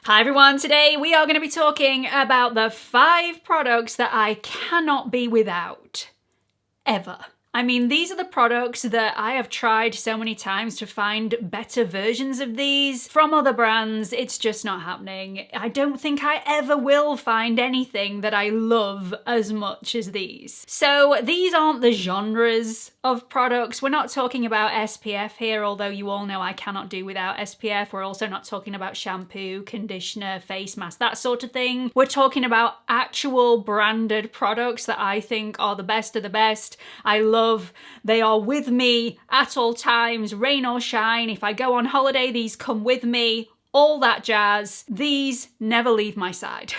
Hi everyone, today we are going to be talking about the 5 products that I cannot be without, ever. I mean, these are the products that I have tried so many times to find better versions of these from other brands. It's just not happening. I don't think I ever will find anything that I love as much as these. So these aren't the genres of products. We're not talking about SPF here, although you all know I cannot do without SPF. We're also not talking about shampoo, conditioner, face mask, that sort of thing. We're talking about actual branded products that I think are the best of the best. I love. They are with me at all times, rain or shine. If I go on holiday, these come with me, all that jazz. These never leave my side.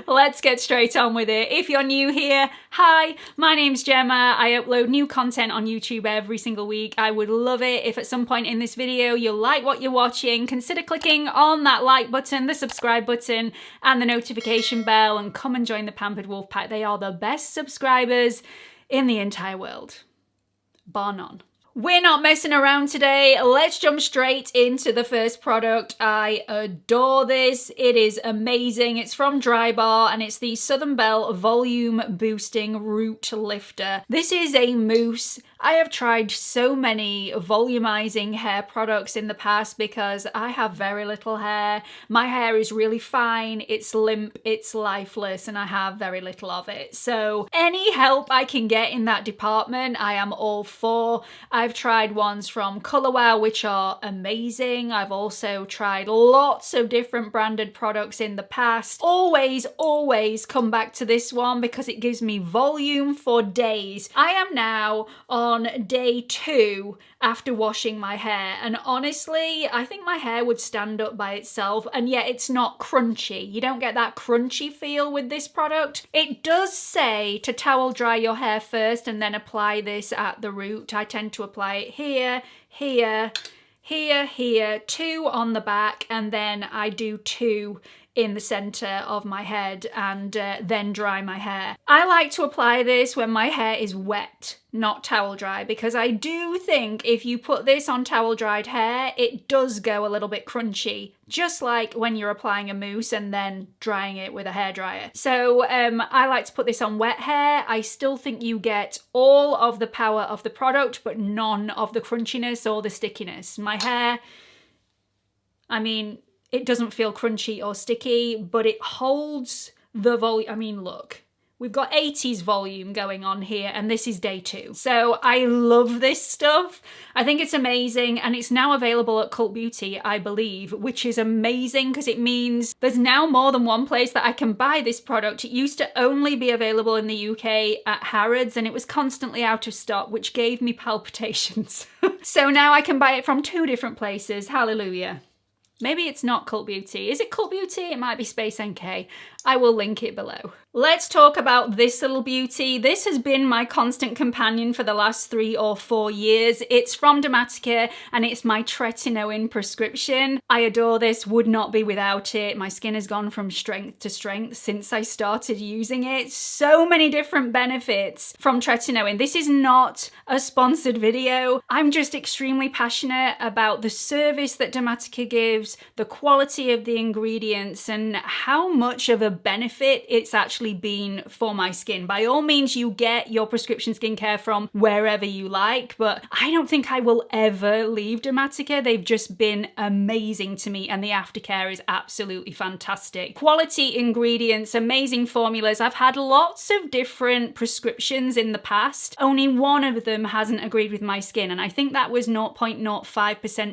Let's get straight on with it. If you're new here, hi, my name's Gemma. I upload new content on YouTube every single week. I would love it if at some point in this video you like what you're watching. Consider clicking on that like button, the subscribe button, and the notification bell, and come and join the Pampered Wolf Pack. They are the best subscribers in the entire world, bar none. We're not messing around today. Let's jump straight into the first product. I adore this. It is amazing. It's from Drybar and it's the Southern Belle Volume Boosting Root Lifter. This is a mousse. I have tried so many volumizing hair products in the past because I have very little hair. My hair is really fine, it's limp, it's lifeless, and I have very little of it. So any help I can get in that department, I am all for. I've tried ones from Colour Wow, which are amazing. I've also tried lots of different branded products in the past. Always come back to this one because it gives me volume for days. I am now on day 2 after washing my hair, and honestly I think my hair would stand up by itself, and yet it's not crunchy. You don't get that crunchy feel with this product. It does say to towel dry your hair first and then apply this at the root. I tend to apply it here, here, here, 2 on the back, and then I do 2 in the center of my head, and then dry my hair. I like to apply this when my hair is wet, not towel dry, because I do think if you put this on towel dried hair, it does go a little bit crunchy, just like when you're applying a mousse and then drying it with a hairdryer. So I like to put this on wet hair. I still think you get all of the power of the product, but none of the crunchiness or the stickiness. My hair, I mean, it doesn't feel crunchy or sticky, but it holds the volume. I mean, look, we've got 80s volume going on here, and this is day 2. So I love this stuff. I think it's amazing, and it's now available at Cult Beauty, I believe, which is amazing because it means there's now more than one place that I can buy this product. It used to only be available in the UK at Harrods, and it was constantly out of stock, which gave me palpitations. So now I can buy it from 2 different places. Hallelujah. Maybe it's not Cult Beauty. Is it Cult Beauty? It might be Space NK. I will link it below. Let's talk about this little beauty. This has been my constant companion for the last 3 or 4 years. It's from Dermatica and it's my tretinoin prescription. I adore this, would not be without it. My skin has gone from strength to strength since I started using it. So many different benefits from tretinoin. This is not a sponsored video. I'm just extremely passionate about the service that Dermatica gives, the quality of the ingredients, and how much of a benefit it's actually been for my skin. By all means, you get your prescription skincare from wherever you like, but I don't think I will ever leave Dermatica. They've just been amazing to me, and the aftercare is absolutely fantastic. Quality ingredients, amazing formulas. I've had lots of different prescriptions in the past. Only one of them hasn't agreed with my skin, and I think that was 0.05%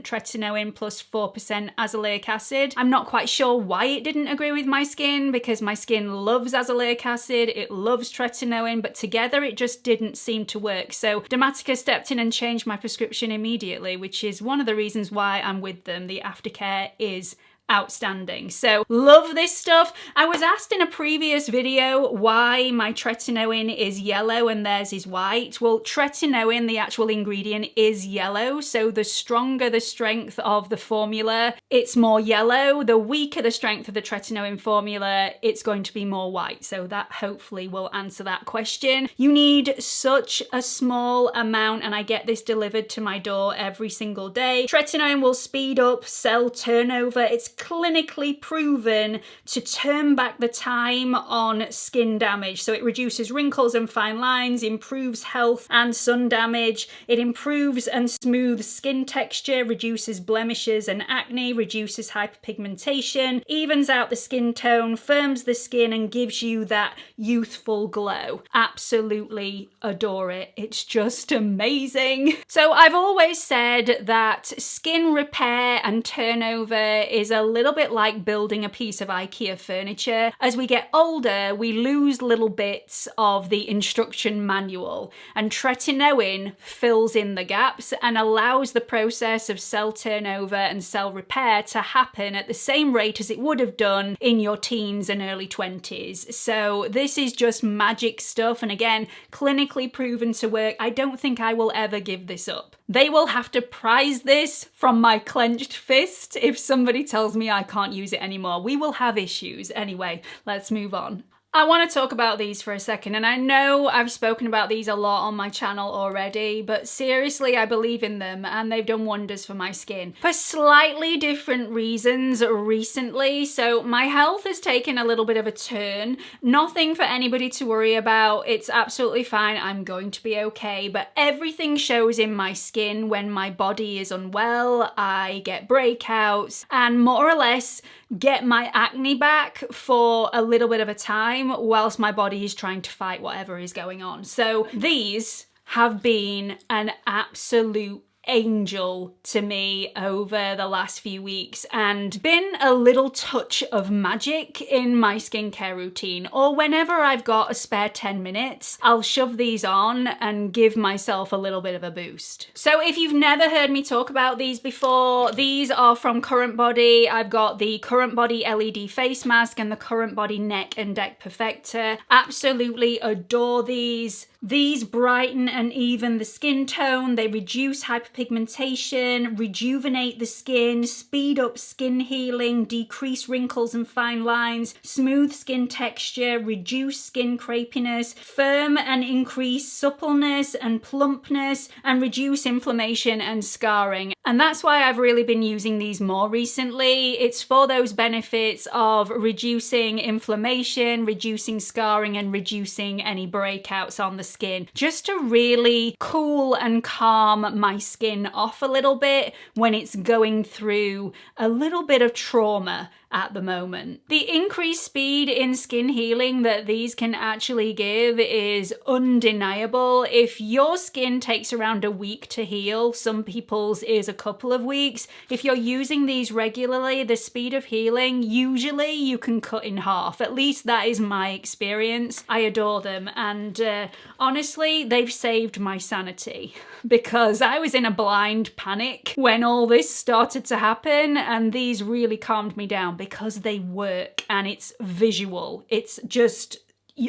tretinoin plus 4% azelaic acid. I'm not quite sure why it didn't agree with my skin, because my skin loves azelaic acid, it loves tretinoin, but together it just didn't seem to work. So Dermatica stepped in and changed my prescription immediately, which is one of the reasons why I'm with them. The aftercare is outstanding. So love this stuff. I was asked in a previous video why my tretinoin is yellow and theirs is white. Well, tretinoin, the actual ingredient, is yellow. So the stronger the strength of the formula, it's more yellow. The weaker the strength of the tretinoin formula, it's going to be more white. So that hopefully will answer that question. You need such a small amount, and I get this delivered to my door every single day. Tretinoin will speed up cell turnover. It's clinically proven to turn back the time on skin damage. So it reduces wrinkles and fine lines, improves health and sun damage. It improves and smooths skin texture, reduces blemishes and acne, reduces hyperpigmentation, evens out the skin tone, firms the skin, and gives you that youthful glow. Absolutely adore it. It's just amazing. So I've always said that skin repair and turnover is a little bit like building a piece of IKEA furniture. As we get older, we lose little bits of the instruction manual, and tretinoin fills in the gaps and allows the process of cell turnover and cell repair to happen at the same rate as it would have done in your teens and early 20s. So this is just magic stuff, and again, clinically proven to work. I don't think I will ever give this up. They will have to prize this from my clenched fist if somebody tells me I can't use it anymore. We will have issues. Anyway, let's move on. I want to talk about these for a second, and I know I've spoken about these a lot on my channel already, but seriously, I believe in them and they've done wonders for my skin for slightly different reasons recently. So my health has taken a little bit of a turn. Nothing for anybody to worry about. It's absolutely fine. I'm going to be okay, but everything shows in my skin when my body is unwell. I get breakouts and more or less get my acne back for a little bit of a time whilst my body is trying to fight whatever is going on. So these have been an absolute angel to me over the last few weeks and been a little touch of magic in my skincare routine. Or whenever I've got a spare 10 minutes, I'll shove these on and give myself a little bit of a boost. So if you've never heard me talk about these before, these are from CURRENTBODY. I've got the CURRENTBODY LED face mask and the CURRENTBODY neck and deck perfector. Absolutely adore these. These brighten and even the skin tone, they reduce hyperpigmentation, rejuvenate the skin, speed up skin healing, decrease wrinkles and fine lines, smooth skin texture, reduce skin crepiness, firm and increase suppleness and plumpness, and reduce inflammation and scarring. And that's why I've really been using these more recently. It's for those benefits of reducing inflammation, reducing scarring, and reducing any breakouts on the skin, just to really cool and calm my skin off a little bit when it's going through a little bit of trauma at the moment. The increased speed in skin healing that these can actually give is undeniable. If your skin takes around a week to heal, some people's is a couple of weeks. If you're using these regularly, the speed of healing, usually you can cut in half. At least that is my experience. I adore them, and honestly, they've saved my sanity because I was in a blind panic when all this started to happen, and these really calmed me down because they work and it's visual. It's just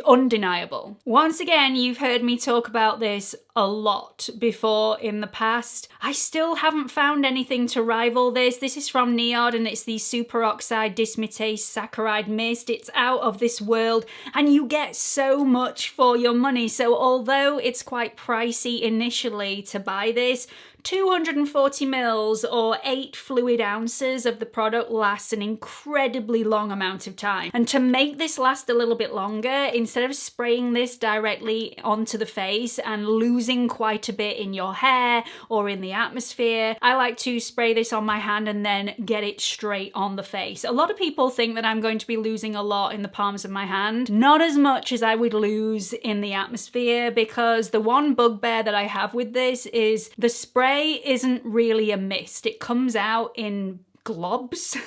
undeniable. Once again, you've heard me talk about this a lot before in the past. I still haven't found anything to rival this. This is from Neod and it's the superoxide dismutase saccharide mist. It's out of this world and you get so much for your money. So although it's quite pricey initially to buy this, 240 mils or 8 fluid ounces of the product lasts an incredibly long amount of time. And to make this last a little bit longer, instead of spraying this directly onto the face and losing quite a bit in your hair or in the atmosphere, I like to spray this on my hand and then get it straight on the face. A lot of people think that I'm going to be losing a lot in the palms of my hand. Not as much as I would lose in the atmosphere, because the one bugbear that I have with this is the spray isn't really a mist. It comes out in globs.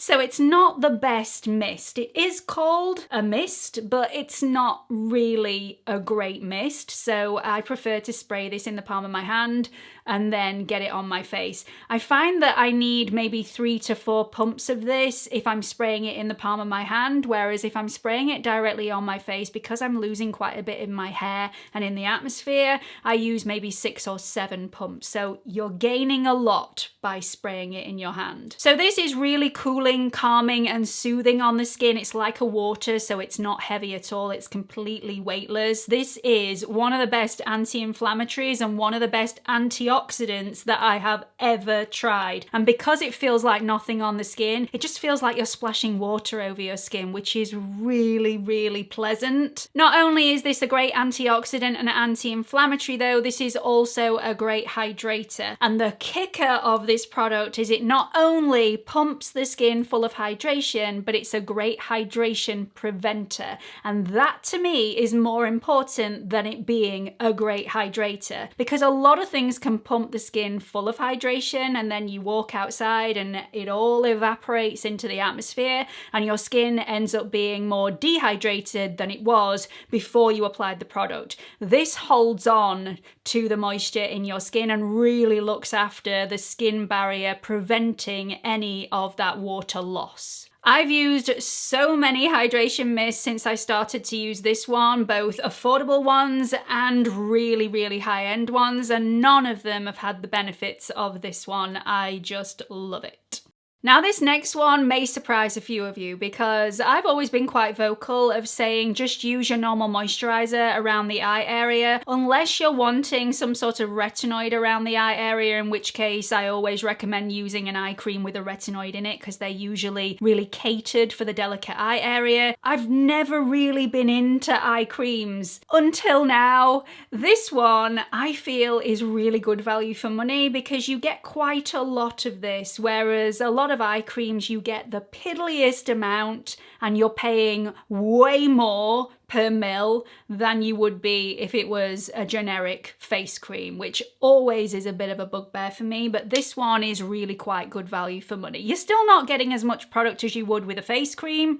So it's not the best mist. It is called a mist, but it's not really a great mist. So I prefer to spray this in the palm of my hand and then get it on my face. I find that I need maybe 3 to 4 pumps of this if I'm spraying it in the palm of my hand, whereas if I'm spraying it directly on my face, because I'm losing quite a bit in my hair and in the atmosphere, I use maybe 6 or 7 pumps. So you're gaining a lot by spraying it in your hand. So this is really cool cooling, calming, and soothing on the skin. It's like a water, so it's not heavy at all. It's completely weightless. This is one of the best anti-inflammatories and one of the best antioxidants that I have ever tried. And because it feels like nothing on the skin, it just feels like you're splashing water over your skin, which is really, really pleasant. Not only is this a great antioxidant and anti-inflammatory though, this is also a great hydrator. And the kicker of this product is it not only pumps the skin full of hydration, but it's a great hydration preventer. And that to me is more important than it being a great hydrator, because a lot of things can pump the skin full of hydration and then you walk outside and it all evaporates into the atmosphere and your skin ends up being more dehydrated than it was before you applied the product. This holds on to the moisture in your skin and really looks after the skin barrier, preventing any of that water loss. I've used so many hydration mists since I started to use this one, both affordable ones and really, really high-end ones, and none of them have had the benefits of this one. I just love it. Now this next one may surprise a few of you because I've always been quite vocal of saying just use your normal moisturizer around the eye area unless you're wanting some sort of retinoid around the eye area, in which case I always recommend using an eye cream with a retinoid in it because they're usually really catered for the delicate eye area. I've never really been into eye creams until now. This one I feel is really good value for money because you get quite a lot of this, whereas a lot of eye creams you get the piddliest amount and you're paying way more per mil than you would be if it was a generic face cream, which always is a bit of a bugbear for me, but this one is really quite good value for money. You're still not getting as much product as you would with a face cream,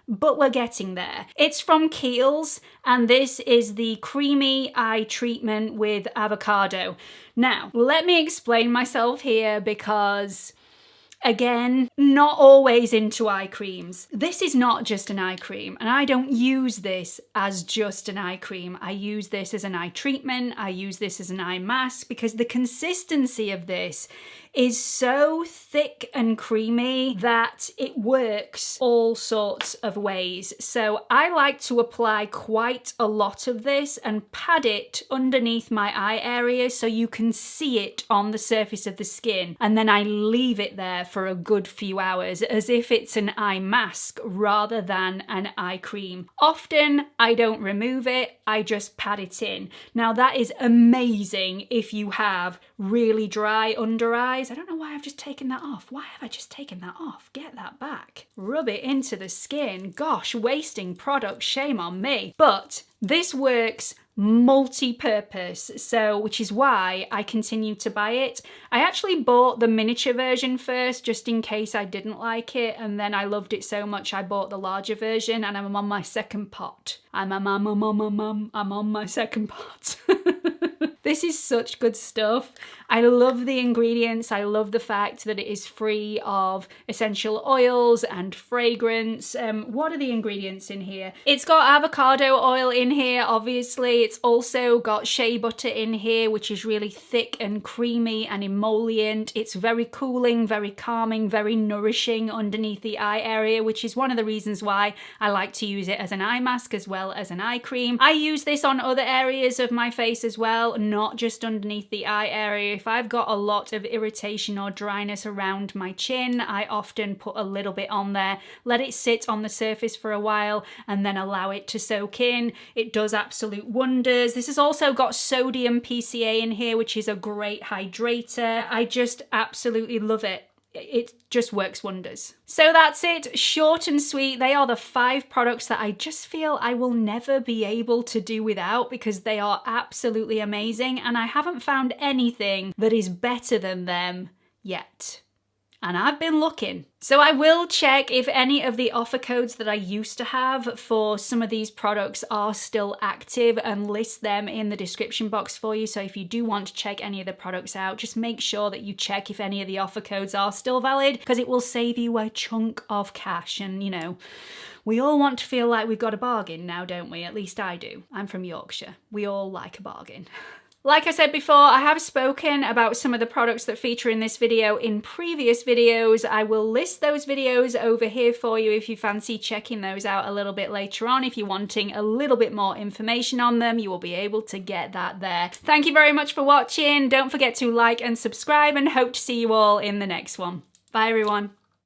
but we're getting there. It's from Kiehl's and this is the Creamy Eye Treatment with Avocado. Now, let me explain myself here because again, not always into eye creams. This is not just an eye cream, and I don't use this as just an eye cream. I use this as an eye treatment. I use this as an eye mask because the consistency of this is so thick and creamy that it works all sorts of ways. So I like to apply quite a lot of this and pad it underneath my eye area so you can see it on the surface of the skin, and then I leave it there for a good few hours as if it's an eye mask rather than an eye cream. Often I don't remove it, I just pad it in. Now that is amazing if you have really dry under eyes. I don't know why I've just taken that off. Why have I just taken that off? Get that back. Rub it into the skin. Gosh, wasting product, shame on me. But this works multi-purpose, so which is why I continue to buy it. I actually bought the miniature version first just in case I didn't like it, and then I loved it so much I bought the larger version and I'm on my second pot. I'm on my second pot. This is such good stuff. I love the ingredients. I love the fact that it is free of essential oils and fragrance. What are the ingredients in here? It's got avocado oil in here, obviously. It's also got shea butter in here, which is really thick and creamy and emollient. It's very cooling, very calming, very nourishing underneath the eye area, which is one of the reasons why I like to use it as an eye mask as well as an eye cream. I use this on other areas of my face as well, not just underneath the eye area. If I've got a lot of irritation or dryness around my chin, I often put a little bit on there, let it sit on the surface for a while, and then allow it to soak in. It does absolute wonders. This has also got sodium PCA in here, which is a great hydrator. I just absolutely love it. It just works wonders. So that's it, short and sweet. They are the 5 products that I just feel I will never be able to do without because they are absolutely amazing and I haven't found anything that is better than them yet. And I've been looking. So I will check if any of the offer codes that I used to have for some of these products are still active and list them in the description box for you. So if you do want to check any of the products out, just make sure that you check if any of the offer codes are still valid because it will save you a chunk of cash. And you know, we all want to feel like we've got a bargain now, don't we? At least I do. I'm from Yorkshire. We all like a bargain. Like I said before, I have spoken about some of the products that feature in this video in previous videos. I will list those videos over here for you if you fancy checking those out a little bit later on. If you're wanting a little bit more information on them, you will be able to get that there. Thank you very much for watching. Don't forget to like and subscribe, and hope to see you all in the next one. Bye everyone.